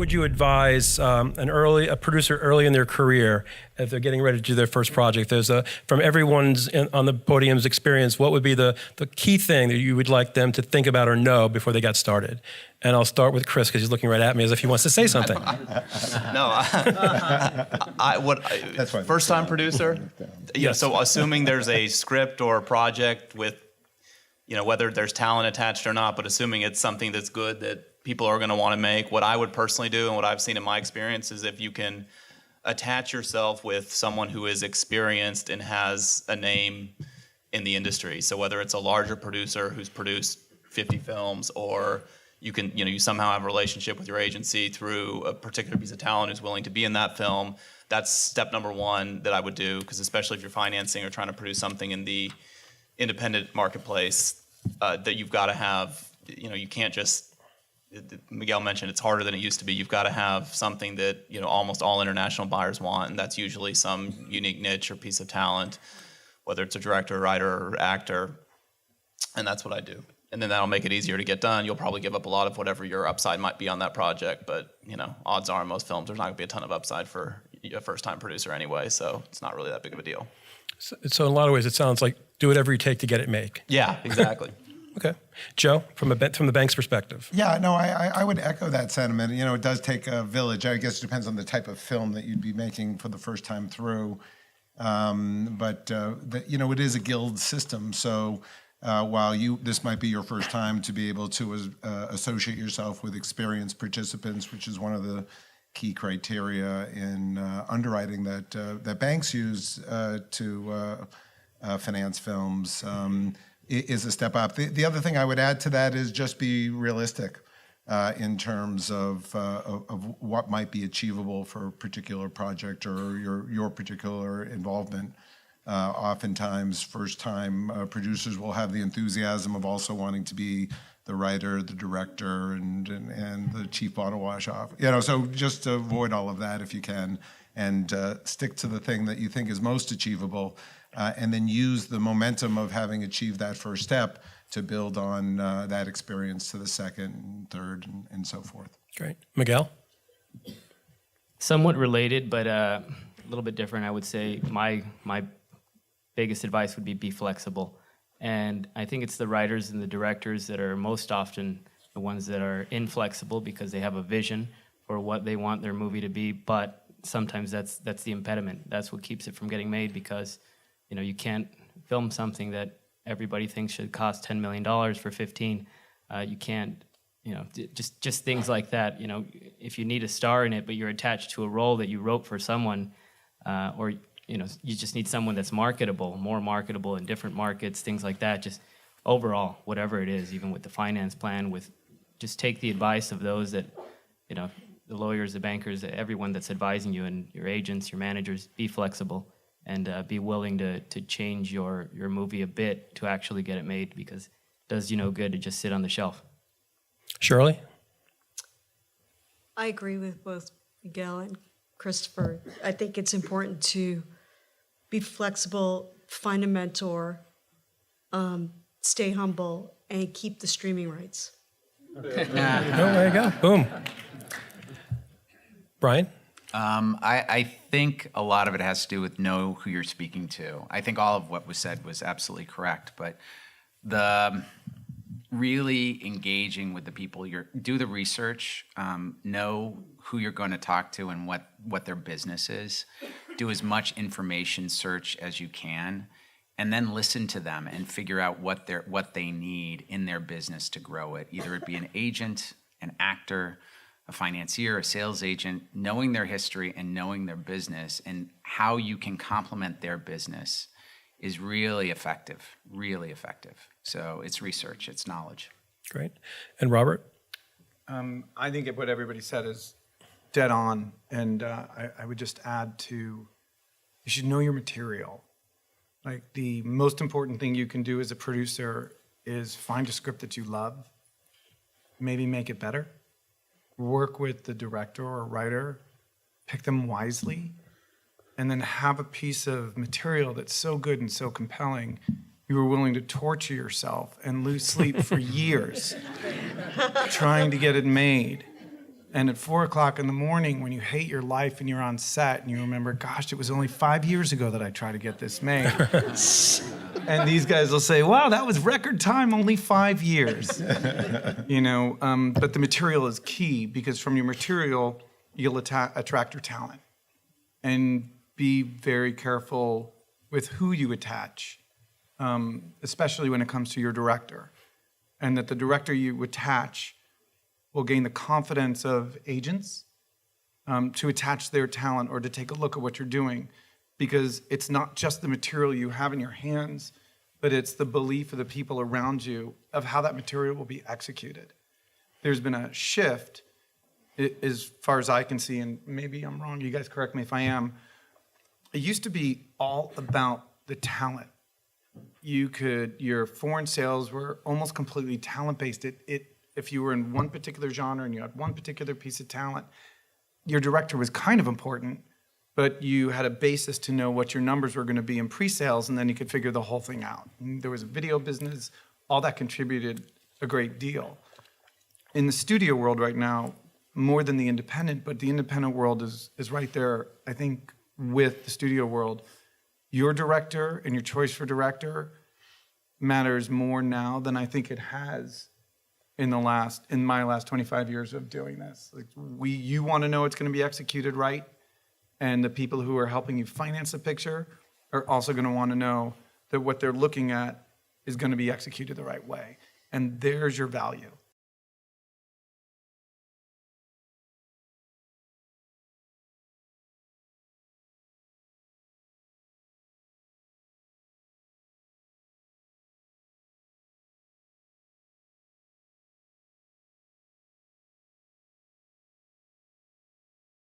would you advise a producer early in their career if they're getting ready to do their first project? From everyone's on the podium's experience, what would be the key thing that you would like them to think about or know before they got started? And I'll start with Chris because he's looking right at me as if he wants to say something. That's fine. First-time producer. Yes. So assuming there's a script or a project with, whether there's talent attached or not, but assuming it's something that's good that people are going to want to make, what I would personally do and what I've seen in my experience is if you can attach yourself with someone who is experienced and has a name in the industry. So whether it's a larger producer who's produced 50 films, or you somehow have a relationship with your agency through a particular piece of talent who's willing to be in that film, that's step number one that I would do, because especially if you're financing or trying to produce something in the independent marketplace, that you've got to have, you can't just, Miguel mentioned it's harder than it used to be. You've got to have something that, almost all international buyers want, and that's usually some unique niche or piece of talent, whether it's a director, writer, or actor, and that's what I do. And then that'll make it easier to get done. You'll probably give up a lot of whatever your upside might be on that project, but, odds are in most films there's not going to be a ton of upside for a first-time producer anyway, so it's not really that big of a deal. So in a lot of ways, it sounds like do whatever you take to get it made. Yeah, exactly. Okay. Joe, from the bank's perspective. Yeah, no, I would echo that sentiment. It does take a village. I guess it depends on the type of film that you'd be making for the first time through. But it is a guild system. So while this might be your first time to be able to associate yourself with experienced participants, which is one of the key criteria in underwriting that banks use to finance films, is a step up. The other thing I would add to that is just be realistic in terms of what might be achievable for a particular project or your particular involvement. Oftentimes, first-time producers will have the enthusiasm of also wanting to be the writer, the director, and the chief bottle wash off. So just avoid all of that if you can, and stick to the thing that you think is most achievable, and then use the momentum of having achieved that first step to build on that experience to the second, third, and so forth. Great. Miguel? Somewhat related, but a little bit different. I would say my biggest advice would be flexible. And I think it's the writers and the directors that are most often the ones that are inflexible because they have a vision for what they want their movie to be, but sometimes that's the impediment. That's what keeps it from getting made, because you can't film something that everybody thinks should cost $10 million for 15. You can't, just things like that. If you need a star in it, but you're attached to a role that you wrote for someone, or you just need someone that's more marketable in different markets, things like that. Just overall, whatever it is, even with the finance plan, just take the advice of those that, the lawyers, the bankers, everyone that's advising you, and your agents, your managers. Be flexible and be willing to change your movie a bit to actually get it made, because it does you no good to just sit on the shelf. Shirley? I agree with both Miguel and Christopher. I think it's important to be flexible, find a mentor, stay humble, and keep the streaming rights. There you go. Boom. Brian? I think a lot of it has to do with know who you're speaking to. I think all of what was said was absolutely correct, but the really engaging with the people, do the research, know who you're going to talk to and what their business is. Do as much information search as you can, and then listen to them and figure out what they need in their business to grow it. Either it be an agent, an actor, a financier, a sales agent. Knowing their history and knowing their business and how you can complement their business is really effective, really effective. So it's research, it's knowledge. Great. And Robert? I think what everybody said is dead on, and I would just add to, you should know your material. Like, the most important thing you can do as a producer is find a script that you love, maybe make it better, work with the director or writer, pick them wisely, and then have a piece of material that's so good and so compelling you were willing to torture yourself and lose sleep for years trying to get it made. And at 4:00 in the morning, when you hate your life and you're on set and you remember, gosh, it was only 5 years ago that I tried to get this made. And these guys will say, wow, that was record time, only 5 years. But the material is key, because from your material, you'll attract your talent. And be very careful with who you attach, especially when it comes to your director. And that the director you attach will gain the confidence of agents to attach their talent or to take a look at what you're doing. Because it's not just the material you have in your hands, but it's the belief of the people around you of how that material will be executed. There's been a shift, as far as I can see, and maybe I'm wrong, you guys correct me if I am. It used to be all about the talent. Your foreign sales were almost completely talent-based. If you were in one particular genre and you had one particular piece of talent, your director was kind of important, but you had a basis to know what your numbers were going to be in pre-sales, and then you could figure the whole thing out. And there was a video business, all that contributed a great deal. In the studio world right now, more than the independent, but the independent world is right there, I think, with the studio world. Your director and your choice for director matters more now than I think it has in my last 25 years of doing this. You want to know it's going to be executed right, and the people who are helping you finance the picture are also going to want to know that what they're looking at is going to be executed the right way. And there's your value.